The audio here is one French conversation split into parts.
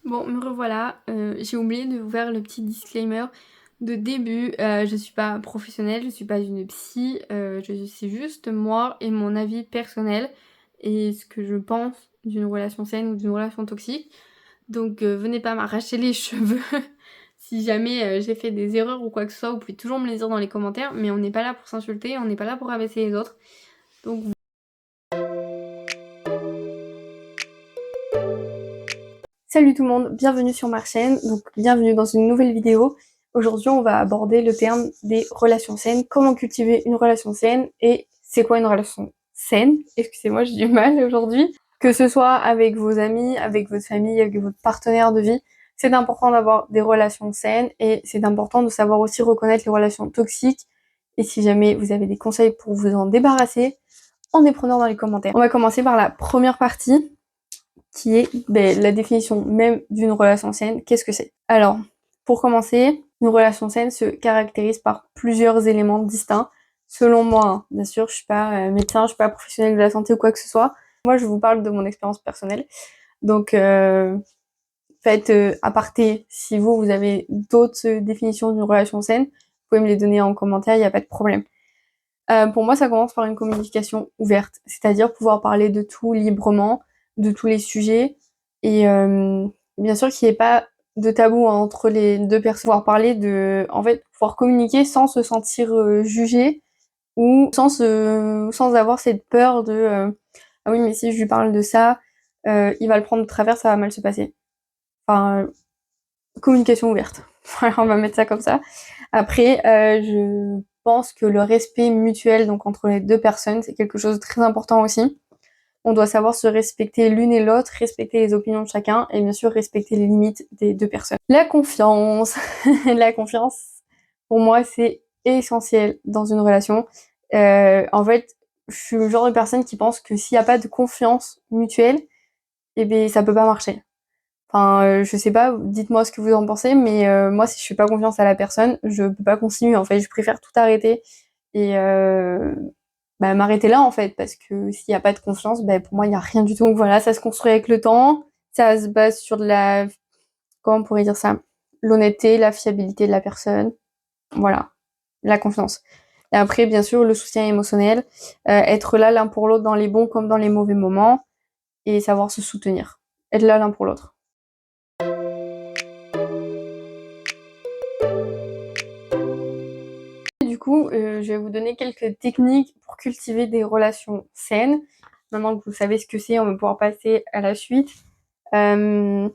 Bon, me revoilà. J'ai oublié de vous faire le petit disclaimer de début. Je suis pas professionnelle, je suis pas une psy. C'est juste moi et mon avis personnel et ce que je pense d'une relation saine ou d'une relation toxique. Donc venez pas m'arracher les cheveux. Si jamais j'ai fait des erreurs ou quoi que ce soit, vous pouvez toujours me les dire dans les commentaires. Mais on n'est pas là pour s'insulter, on n'est pas là pour rabaisser les autres. Donc salut tout le monde, bienvenue sur ma chaîne, donc bienvenue dans une nouvelle vidéo. Aujourd'hui on va aborder le terme des relations saines, comment cultiver une relation saine et c'est quoi une relation saine. Excusez-moi, j'ai du mal aujourd'hui. Que ce soit avec vos amis, avec votre famille, avec votre partenaire de vie, c'est important d'avoir des relations saines et c'est important de savoir aussi reconnaître les relations toxiques. Et si jamais vous avez des conseils pour vous en débarrasser, en est preneur dans les commentaires. On va commencer par la première partie qui est la définition même d'une relation saine. Qu'est-ce que c'est? Alors, pour commencer, une relation saine se caractérise par plusieurs éléments distincts. Selon moi, hein. Bien sûr, je suis pas médecin, je suis pas professionnelle de la santé ou quoi que ce soit. Moi, je vous parle de mon expérience personnelle. Donc, faites aparté si vous avez d'autres définitions d'une relation saine. Vous pouvez me les donner en commentaire, il n'y a pas de problème. Pour moi, ça commence par une communication ouverte, c'est-à-dire pouvoir parler de tout librement, de tous les sujets, et bien sûr qu'il n'y ait pas de tabou entre les deux personnes, pouvoir parler de, en fait, pouvoir communiquer sans se sentir jugé ou sans avoir cette peur de ah oui mais si je lui parle de ça, il va le prendre de travers, ça va mal se passer. Enfin, communication ouverte. Voilà, on va mettre ça comme ça. Après, je pense que le respect mutuel donc entre les deux personnes, c'est quelque chose de très important aussi. On doit savoir se respecter l'une et l'autre, respecter les opinions de chacun et bien sûr respecter les limites des deux personnes. La confiance. La confiance, pour moi, c'est essentiel dans une relation. En fait, je suis le genre de personne qui pense que s'il n'y a pas de confiance mutuelle, eh bien, ça peut pas marcher. Enfin, je sais pas, dites-moi ce que vous en pensez, mais moi, si je fais pas confiance à la personne, je peux pas continuer. En fait, je préfère tout arrêter et m'arrêter là, en fait, parce que s'il y a pas de confiance, pour moi, il y a rien du tout. Donc voilà, ça se construit avec le temps, ça se base sur de la, comment on pourrait dire ça, l'honnêteté, la fiabilité de la personne, voilà, la confiance. Et après, bien sûr, le soutien émotionnel, être là l'un pour l'autre dans les bons comme dans les mauvais moments et savoir se soutenir, être là l'un pour l'autre. Du coup, je vais vous donner quelques techniques pour cultiver des relations saines. Maintenant que vous savez ce que c'est, on va pouvoir passer à la suite. Comment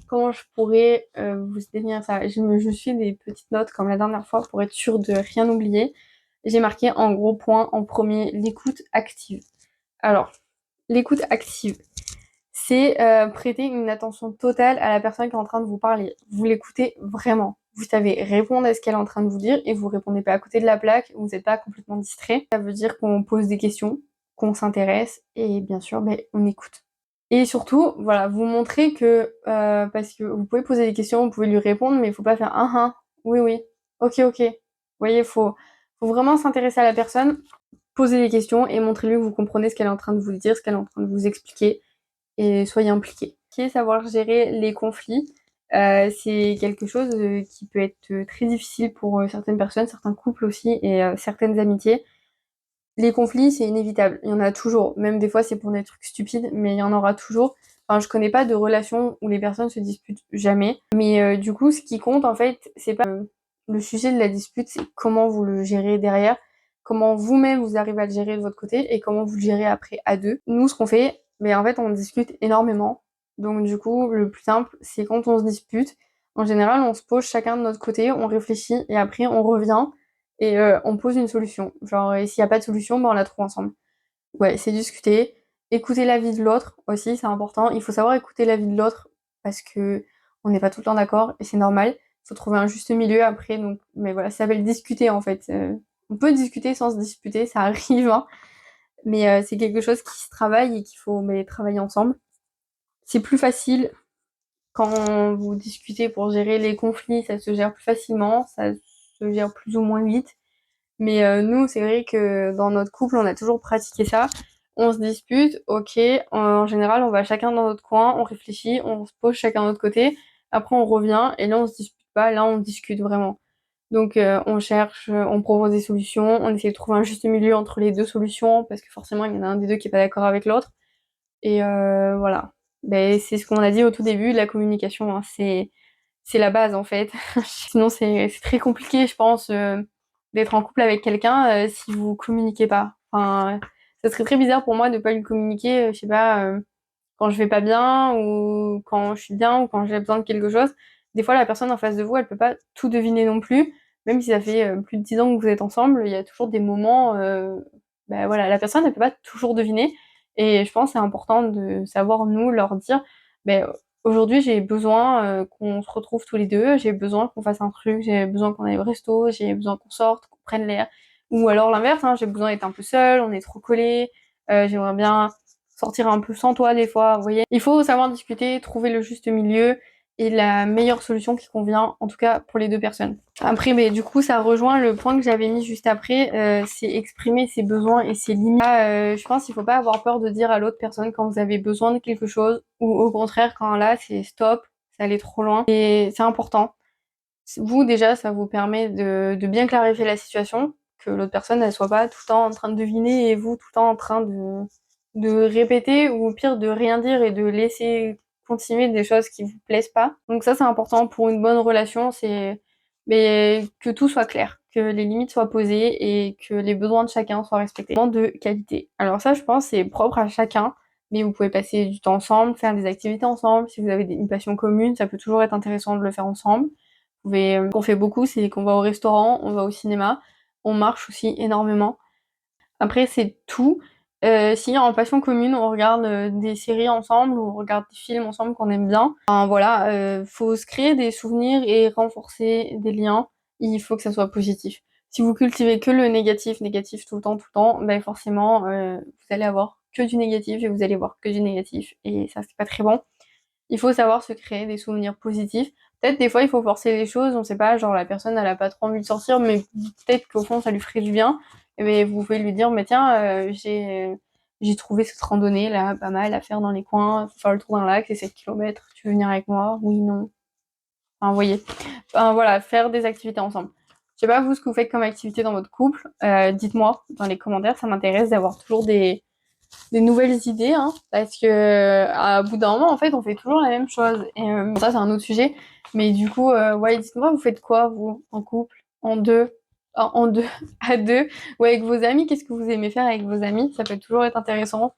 je pourrais vous définir ça? Je suis des petites notes comme la dernière fois pour être sûre de rien oublier. J'ai marqué en gros point en premier l'écoute active. Alors, l'écoute active, c'est prêter une attention totale à la personne qui est en train de vous parler. Vous l'écoutez vraiment. Vous savez répondre à ce qu'elle est en train de vous dire et vous répondez pas à côté de la plaque, vous n'êtes pas complètement distrait. Ça veut dire qu'on pose des questions, qu'on s'intéresse et bien sûr, on écoute. Et surtout, voilà, vous montrez que, parce que vous pouvez poser des questions, vous pouvez lui répondre, mais il faut pas faire oui, oui, ok. Vous voyez, faut vraiment s'intéresser à la personne, poser des questions et montrer-lui que vous comprenez ce qu'elle est en train de vous dire, ce qu'elle est en train de vous expliquer et soyez impliqués. Savoir gérer les conflits, c'est quelque chose qui peut être très difficile pour certaines personnes, certains couples aussi et certaines amitiés. Les conflits, c'est inévitable, il y en a toujours, même des fois c'est pour des trucs stupides, mais il y en aura toujours. Enfin, je connais pas de relation où les personnes se disputent jamais, mais du coup, ce qui compte en fait, c'est pas le sujet de la dispute, c'est comment vous le gérez derrière, comment vous-même vous arrivez à le gérer de votre côté et comment vous le gérez après à deux. Nous, ce qu'on fait, mais en fait, on discute énormément. Donc du coup, le plus simple, c'est quand on se dispute, en général, on se pose chacun de notre côté, on réfléchit et après on revient et on pose une solution. Genre, et s'il y a pas de solution, on la trouve ensemble. Ouais, c'est discuter, écouter l'avis de l'autre aussi, c'est important. Il faut savoir écouter l'avis de l'autre parce que on n'est pas tout le temps d'accord et c'est normal. Il faut trouver un juste milieu après, donc, mais voilà, ça s'appelle discuter en fait. On peut discuter sans se disputer, ça arrive, hein, mais c'est quelque chose qui se travaille et qu'il faut travailler ensemble. C'est plus facile quand vous discutez pour gérer les conflits, ça se gère plus facilement, ça se gère plus ou moins vite. Mais nous, c'est vrai que dans notre couple, on a toujours pratiqué ça. on se dispute, ok, en général, on va chacun dans notre coin, on réfléchit, on se pose chacun de notre côté, après on revient, et là on se dispute pas, là on discute vraiment. Donc on cherche, on propose des solutions, on essaie de trouver un juste milieu entre les deux solutions, parce que forcément il y en a un des deux qui est pas d'accord avec l'autre. Et voilà. Ben, c'est ce qu'on a dit au tout début, la communication, hein, c'est la base en fait. Sinon c'est très compliqué, je pense, d'être en couple avec quelqu'un si vous communiquez pas. Enfin, ça serait très bizarre pour moi de pas lui communiquer, je sais pas, quand je vais pas bien ou quand je suis bien ou quand j'ai besoin de quelque chose. Des fois, la personne en face de vous, elle peut pas tout deviner non plus. Même si ça fait plus de 10 ans que vous êtes ensemble, il y a toujours des moments, ben voilà, la personne, elle peut pas toujours deviner. Et je pense que c'est important de savoir, nous, leur dire, ben, aujourd'hui, j'ai besoin qu'on se retrouve tous les deux, j'ai besoin qu'on fasse un truc, j'ai besoin qu'on aille au resto, j'ai besoin qu'on sorte, qu'on prenne l'air. Ou alors l'inverse, hein, j'ai besoin d'être un peu seule, on est trop collés, j'aimerais bien sortir un peu sans toi des fois, vous voyez. Il faut savoir discuter, trouver le juste milieu et la meilleure solution qui convient, en tout cas pour les deux personnes. Après, mais du coup, ça rejoint le point que j'avais mis juste après, c'est exprimer ses besoins et ses limites. Je pense qu'il faut pas avoir peur de dire à l'autre personne quand vous avez besoin de quelque chose, ou au contraire, quand là, c'est stop, ça allait trop loin. Et c'est important. Vous, déjà, ça vous permet de bien clarifier la situation, que l'autre personne, elle soit pas tout le temps en train de deviner et vous, tout le temps en train de répéter ou au pire de rien dire et de laisser continuer des choses qui vous plaisent pas. Donc ça, c'est important pour une bonne relation, c'est mais que tout soit clair, que les limites soient posées et que les besoins de chacun soient respectés. De qualité. Alors ça, je pense, c'est propre à chacun, mais vous pouvez passer du temps ensemble, faire des activités ensemble. Si vous avez une passion commune, ça peut toujours être intéressant de le faire ensemble. Qu'on fait beaucoup, c'est qu'on va au restaurant, on va au cinéma, on marche aussi énormément. Après, c'est tout. Si en passion commune, on regarde des séries ensemble ou on regarde des films ensemble qu'on aime bien, enfin, voilà, faut se créer des souvenirs et renforcer des liens. Il faut que ça soit positif. Si vous cultivez que le négatif, négatif tout le temps, ben forcément, vous allez avoir que du négatif et vous allez voir que du négatif. Et ça, c'est pas très bon. Il faut savoir se créer des souvenirs positifs. Peut-être des fois il faut forcer les choses, on sait pas, genre la personne elle a pas trop envie de sortir, mais peut-être qu'au fond ça lui ferait du bien. Mais vous pouvez lui dire, mais tiens, j'ai trouvé cette randonnée là pas mal à faire dans les coins, faut faire le tour d'un lac, c'est 7 kilomètres, tu veux venir avec moi? Oui, non. Enfin, vous voyez. Enfin, voilà, faire des activités ensemble. Je sais pas vous ce que vous faites comme activité dans votre couple, dites-moi dans les commentaires, ça m'intéresse d'avoir toujours des nouvelles idées, hein, parce que à bout d'un moment, en fait, on fait toujours la même chose. Et ça, c'est un autre sujet. Mais du coup, ouais, dites-moi, vous faites quoi, vous, en couple, en deux, en deux, à deux, ou avec vos amis? Qu'est-ce que vous aimez faire avec vos amis? Ça peut toujours être intéressant.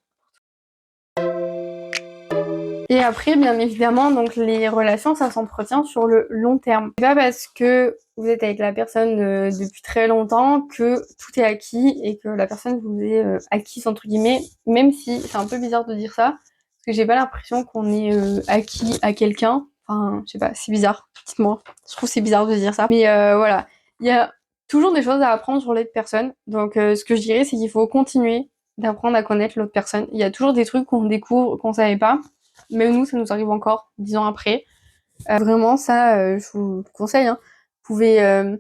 Et après, bien évidemment, donc les relations, ça s'entretient sur le long terme. C'est pas parce que vous êtes avec la personne depuis très longtemps que tout est acquis et que la personne vous est acquise entre guillemets, même si c'est un peu bizarre de dire ça, parce que j'ai pas l'impression qu'on est acquis à quelqu'un. Enfin, je sais pas, c'est bizarre. Dites-moi. Je trouve que c'est bizarre de dire ça. Mais voilà, il y a toujours des choses à apprendre sur l'autre personne. Donc ce que je dirais, c'est qu'il faut continuer d'apprendre à connaître l'autre personne. Il y a toujours des trucs qu'on découvre qu'on savait pas. Même nous, ça nous arrive encore 10 ans après. Vraiment, ça, je vous le conseille. Hein. Vous pouvez, je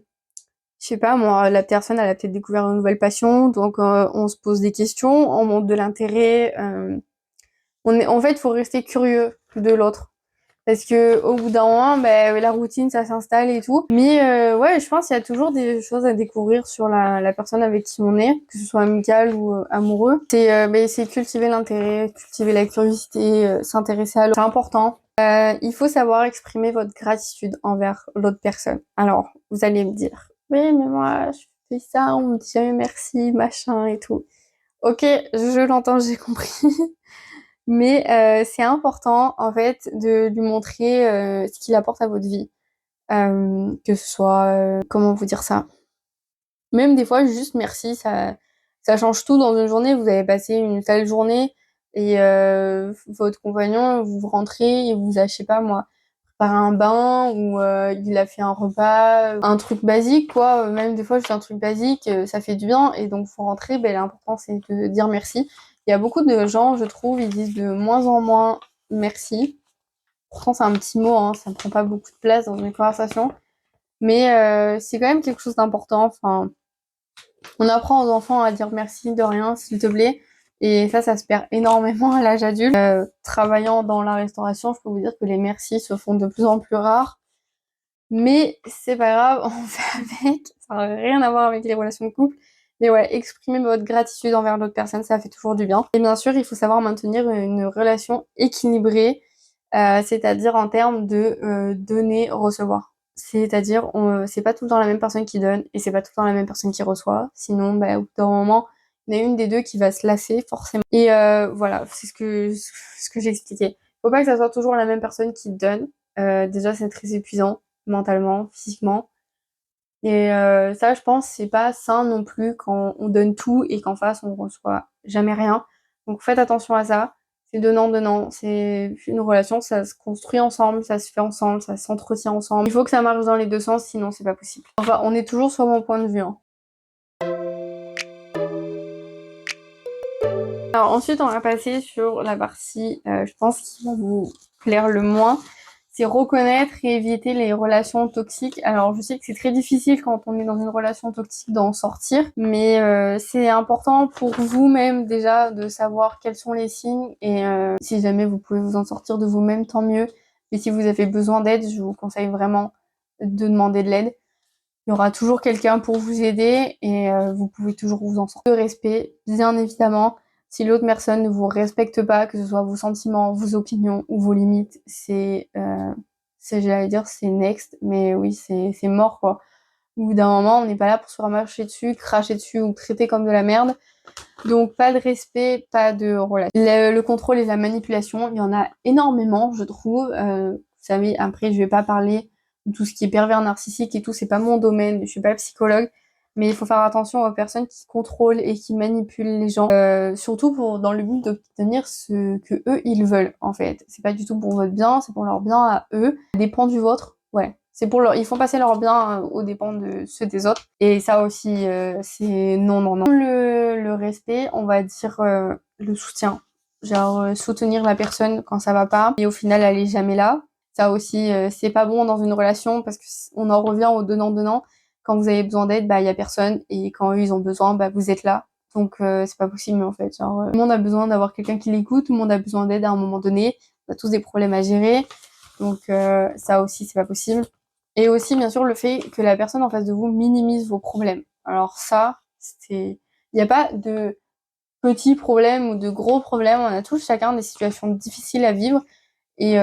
sais pas, moi, la personne, elle a peut-être découvert une nouvelle passion, donc on se pose des questions, on montre de l'intérêt. En fait, il faut rester curieux de l'autre. Parce que au bout d'un moment, ben, la routine, ça s'installe et tout. Mais ouais, je pense qu'il y a toujours des choses à découvrir sur la personne avec qui on est, que ce soit amical ou amoureux. C'est cultiver l'intérêt, cultiver la curiosité, s'intéresser à l'autre. C'est important. Il faut savoir exprimer votre gratitude envers l'autre personne. Alors, vous allez me dire, oui, mais moi, je fais ça, on me dit jamais merci, machin et tout. Ok, je l'entends, j'ai compris. Mais c'est important en fait de lui montrer ce qu'il apporte à votre vie. Que ce soit, comment vous dire ça? Même des fois juste merci, ça change tout dans une journée. Vous avez passé une sale journée et votre compagnon, vous rentrez et vous a, je sais pas moi, préparé un bain ou il a fait un repas, un truc basique quoi. Même des fois juste un truc basique, ça fait du bien et donc faut rentrer, ben l'important c'est de dire merci. Il y a beaucoup de gens, je trouve, ils disent de moins en moins merci. Pourtant c'est un petit mot, hein, ça ne prend pas beaucoup de place dans une conversation. Mais c'est quand même quelque chose d'important. Enfin, on apprend aux enfants à dire merci de rien, s'il te plaît. Et ça se perd énormément à l'âge adulte. Travaillant dans la restauration, je peux vous dire que les merci se font de plus en plus rares. Mais c'est pas grave, on fait avec. Ça n'a rien à voir avec les relations de couple. Mais ouais, exprimer votre gratitude envers l'autre personne, ça fait toujours du bien. Et bien sûr, il faut savoir maintenir une relation équilibrée, c'est-à-dire en termes de donner-recevoir. C'est-à-dire, c'est pas tout le temps la même personne qui donne et c'est pas tout le temps la même personne qui reçoit. Sinon, bah, au bout d'un moment, il y en a une des deux qui va se lasser, forcément. Et voilà, c'est ce que j'expliquais. Faut pas que ça soit toujours la même personne qui donne. Déjà, c'est très épuisant, mentalement, physiquement. Et ça, je pense, c'est pas sain non plus quand on donne tout et qu'en face, on reçoit jamais rien. Donc faites attention à ça. C'est donnant-donnant. C'est une relation, ça se construit ensemble, ça se fait ensemble, ça s'entretient ensemble. Il faut que ça marche dans les deux sens, sinon c'est pas possible. Enfin, on est toujours sur mon point de vue, hein. Alors ensuite, on va passer sur la partie, je pense, qui va vous plaire le moins. C'est reconnaître et éviter les relations toxiques. Alors je sais que c'est très difficile quand on est dans une relation toxique d'en sortir, mais c'est important pour vous-même déjà de savoir quels sont les signes et si jamais vous pouvez vous en sortir de vous-même, tant mieux. Et si vous avez besoin d'aide, je vous conseille vraiment de demander de l'aide. Il y aura toujours quelqu'un pour vous aider et vous pouvez toujours vous en sortir. Le respect, bien évidemment. Si l'autre personne ne vous respecte pas, que ce soit vos sentiments, vos opinions ou vos limites, j'allais dire, c'est next, mais oui, c'est mort, quoi. Au bout d'un moment, on n'est pas là pour se faire marcher dessus, cracher dessus ou traiter comme de la merde. Donc, pas de respect, pas de relation. Le contrôle et la manipulation, il y en a énormément, je trouve. Vous savez, après, je vais pas parler de tout ce qui est pervers narcissique et tout, c'est pas mon domaine, je suis pas psychologue. Mais il faut faire attention aux personnes qui contrôlent et qui manipulent les gens, surtout dans le but d'obtenir ce que eux ils veulent en fait. C'est pas du tout pour votre bien, c'est pour leur bien à eux. Ça dépend du vôtre, ouais. C'est pour ils font passer leur bien aux dépens de ceux des autres. Et ça aussi, c'est non, non, non. Le respect, on va dire le soutien. Genre soutenir la personne quand ça va pas. Et au final, elle est jamais là. Ça aussi, c'est pas bon dans une relation parce qu'on en revient au donnant-donnant. Quand vous avez besoin d'aide, bah, y a personne. Et quand eux, ils ont besoin, bah, vous êtes là. Donc, c'est pas possible, en fait. Genre, tout le monde a besoin d'avoir quelqu'un qui l'écoute. Tout le monde a besoin d'aide à un moment donné. On a tous des problèmes à gérer. Donc, ça aussi, c'est pas possible. Et aussi, bien sûr, le fait que la personne en face de vous minimise vos problèmes. Alors ça, il n'y a pas de petits problèmes ou de gros problèmes. On a tous chacun des situations difficiles à vivre. Et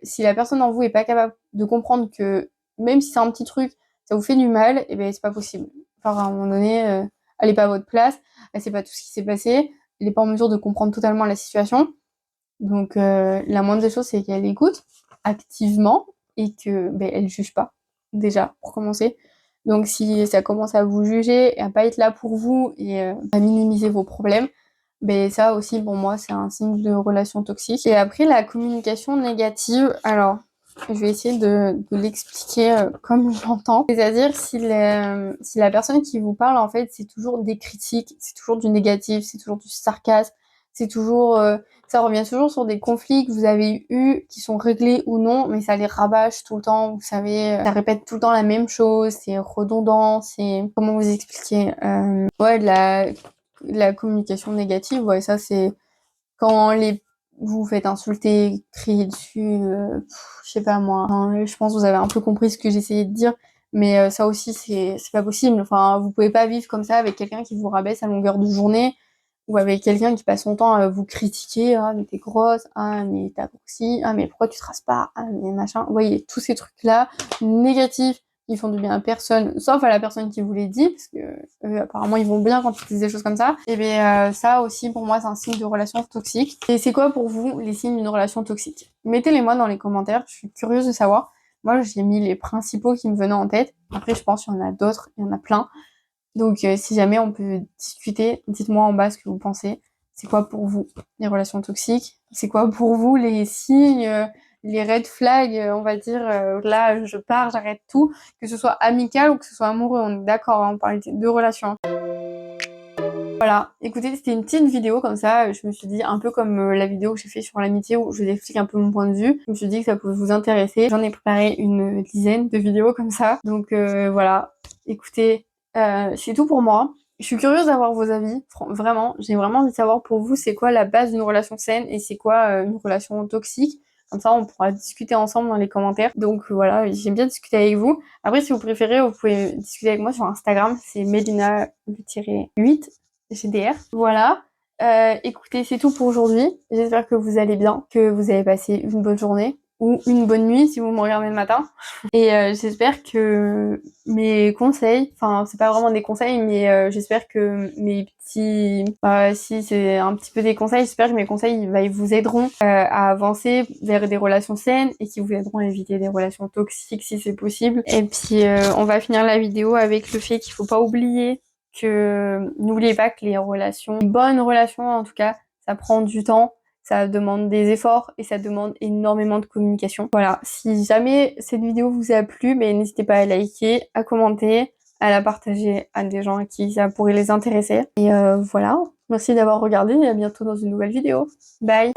si la personne en vous est pas capable de comprendre que même si c'est un petit truc, ça vous fait du mal, et ben c'est pas possible. Enfin, à un moment donné, elle est pas à votre place, elle sait pas tout ce qui s'est passé, elle est pas en mesure de comprendre totalement la situation. Donc la moindre des choses, c'est qu'elle écoute activement et que ben elle juge pas déjà pour commencer. Donc si ça commence à vous juger, à pas être là pour vous et à minimiser vos problèmes, ben ça aussi pour moi c'est un signe de relation toxique. Et après la communication négative, alors je vais essayer de l'expliquer comme j'entends. C'est-à-dire si la personne qui vous parle en fait c'est toujours des critiques, c'est toujours du négatif, c'est toujours du sarcasme, c'est toujours ça revient toujours sur des conflits que vous avez eus, qui sont réglés ou non, mais ça les rabâche tout le temps, vous savez, ça répète tout le temps la même chose, c'est redondant, c'est... Comment vous expliquer ouais, la communication négative, ouais, ça c'est quand vous vous faites insulter, crier dessus, je sais pas moi. Enfin, je pense que vous avez un peu compris ce que j'essayais de dire, mais ça aussi c'est pas possible. Enfin, vous pouvez pas vivre comme ça avec quelqu'un qui vous rabaisse à longueur de journée ou avec quelqu'un qui passe son temps à vous critiquer, ah mais t'es grosse, ah mais t'as grossi, ah mais pourquoi tu te rases pas, ah mais machin. Vous voyez, tous ces trucs-là, négatifs, qui font du bien à personne, sauf à la personne qui vous les dit, parce que apparemment ils vont bien quand ils disent des choses comme ça. Et bien ça aussi pour moi c'est un signe de relation toxique. Et c'est quoi pour vous les signes d'une relation toxique? Mettez-les moi dans les commentaires, je suis curieuse de savoir. Moi j'ai mis les principaux qui me venaient en tête. Après je pense qu'il y en a d'autres, il y en a plein. Donc si jamais on peut discuter, dites-moi en bas ce que vous pensez. C'est quoi pour vous les relations toxiques? C'est quoi pour vous les signes, les red flags, on va dire, là je pars, j'arrête tout, que ce soit amical ou que ce soit amoureux, on est d'accord, hein, on parle de relations. Voilà, écoutez, c'était une petite vidéo comme ça, je me suis dit, un peu comme la vidéo que j'ai fait sur l'amitié où je vous explique un peu mon point de vue, je me suis dit que ça pouvait vous intéresser. J'en ai préparé une dizaine de vidéos comme ça, donc voilà, écoutez, c'est tout pour moi. Je suis curieuse d'avoir vos avis, vraiment. J'ai vraiment envie de savoir pour vous c'est quoi la base d'une relation saine et c'est quoi une relation toxique. Comme ça, on pourra discuter ensemble dans les commentaires. Donc voilà, j'aime bien discuter avec vous. Après, si vous préférez, vous pouvez discuter avec moi sur Instagram. C'est Melina-8 GDR. Voilà. Écoutez, c'est tout pour aujourd'hui. J'espère que vous allez bien, que vous avez passé une bonne journée ou une bonne nuit si vous me regardez le matin. Et j'espère que mes conseils, enfin c'est pas vraiment des conseils, mais j'espère que mes petits, si c'est un petit peu des conseils, j'espère que mes conseils ils vous aideront à avancer vers des relations saines et qui vous aideront à éviter des relations toxiques si c'est possible. Et puis on va finir la vidéo avec le fait qu'il faut pas oublier que n'oubliez pas que les relations, les bonnes relations en tout cas, ça prend du temps. Ça demande des efforts et ça demande énormément de communication. Voilà, si jamais cette vidéo vous a plu, ben, n'hésitez pas à liker, à commenter, à la partager à des gens à qui ça pourrait les intéresser. Et voilà, merci d'avoir regardé et à bientôt dans une nouvelle vidéo. Bye!